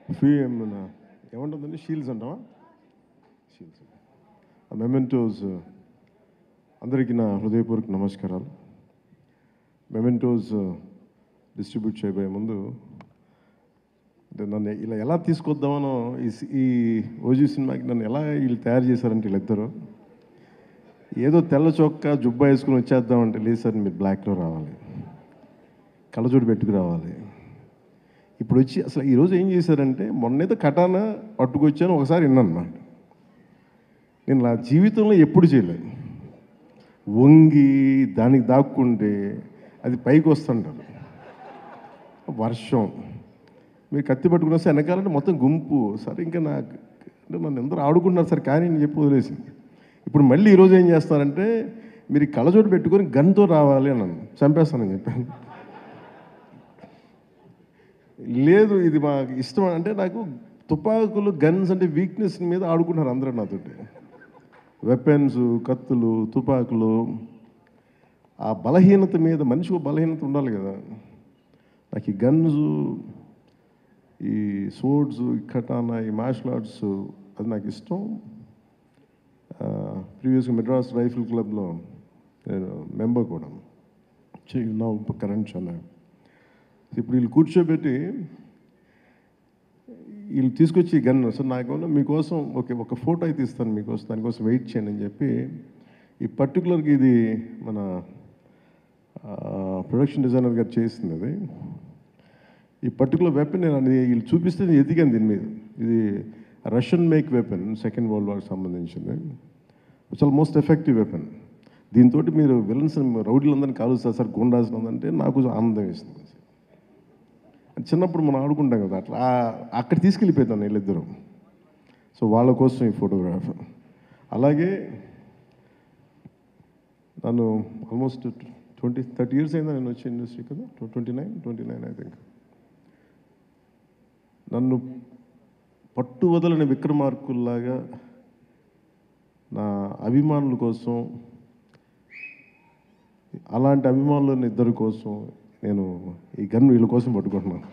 మన ఏమంటుందండి, షీల్డ్స్ అంటావా? Shields, mementos. అందరికీ నా హృదయపూర్వక నమస్కారాలు. మెమెంటోస్ డిస్ట్రిబ్యూట్ చేయబోయే ముందు నన్ను ఇలా ఎలా తీసుకొద్దామనో ఈ ఓజీ సినిమాకి నన్ను ఎలా వీళ్ళు తయారు చేశారంటే వీళ్ళిద్దరు ఏదో తెల్ల చొక్కా జుబ్బా వేసుకుని వచ్చేద్దామంటే లేదు సార్, మీరు బ్లాక్లో రావాలి, కళ్ళజోడు పెట్టుకు రావాలి. ఇప్పుడు వచ్చి అసలు ఈరోజు ఏం చేశారంటే, మొన్నేదో కటానా పట్టుకొచ్చాను ఒకసారి విన్నానమాట. నేను నా జీవితంలో ఎప్పుడు చేయలేదు. వంగి దానికి దాక్కుంటే అది పైకి వస్తుంటారు. వర్షం మీరు కత్తి పట్టుకుని వస్తే వెనకాలంటే మొత్తం గుంపు. సరే ఇంకా నాకు అంటే నన్ను అందరూ ఆడుకుంటున్నారు సార్, కానీ నేను చెప్పి వదిలేసింది. ఇప్పుడు మళ్ళీ ఈరోజు ఏం చేస్తారంటే, మీరు కళ్ళజోడు పెట్టుకొని గన్తో రావాలి అని చంపేస్తానని చెప్పాను. లేదు ఇది మాకు ఇష్టం అంటే, నాకు తుపాకులు గన్స్ అంటే వీక్నెస్ మీద ఆడుకుంటున్నారు అందరూ నాతోటి. వెపన్స్, కత్తులు, తుపాకులు, ఆ బలహీనత మీద మనిషికి బలహీనత ఉండాలి కదా. నాకు ఈ గన్స్, ఈ సోర్డ్స్, ఈ కటానా, ఈ మార్షల్ ఆర్ట్స్ అది నాకు ఇష్టం. ప్రీవియస్గా మెడ్రాస్ రైఫిల్ క్లబ్లో నేను మెంబర్ కూడా నా కరెంట్ ఛానల్. ఇప్పుడు వీళ్ళు కూర్చోబెట్టి వీళ్ళు తీసుకొచ్చి గన్ సార్ నాకేమన్నా మీకోసం ఒక ఫోటో అయితే ఇస్తాను మీకోసం, దానికోసం వెయిట్ చేయండి అని చెప్పి ఈ పర్టికులర్గా ఇది మన ప్రొడక్షన్ డిజైనర్ గారు చేసింది. అది ఈ పర్టికులర్ వెపన్ నేను అది వీళ్ళు చూపిస్తే నేను ఎదిగాను దీని మీద. ఇది Russian make weapon, second world వార్కి సంబంధించింది. చాలా మోస్ట్ ఎఫెక్టివ్ వెపన్. దీంతో మీరు విలన్స్ రౌడీలందరినీ కాలుస్తారు సార్, గుండాస్ అంటే నాకు ఆనందం వేస్తుంది. చిన్నప్పుడు మనం ఆడుకుంటాం కదా, అట్లా అక్కడ తీసుకెళ్ళిపోతాను వీళ్ళిద్దరూ. సో వాళ్ళ కోసం ఈ ఫోటోగ్రాఫ్. అలాగే నన్ను ఆల్మోస్ట్ 30 years అయిందా నేను వచ్చే ఇండస్ట్రీ కదా, 29 ఐ థింక్. నన్ను పట్టు వదలని విక్రమార్కుల్లాగా నా అభిమానుల కోసం, అలాంటి అభిమానులని ఇద్దరి కోసం నేను ఈ గన్ వీళ్ళ కోసం పట్టుకుంటున్నాను.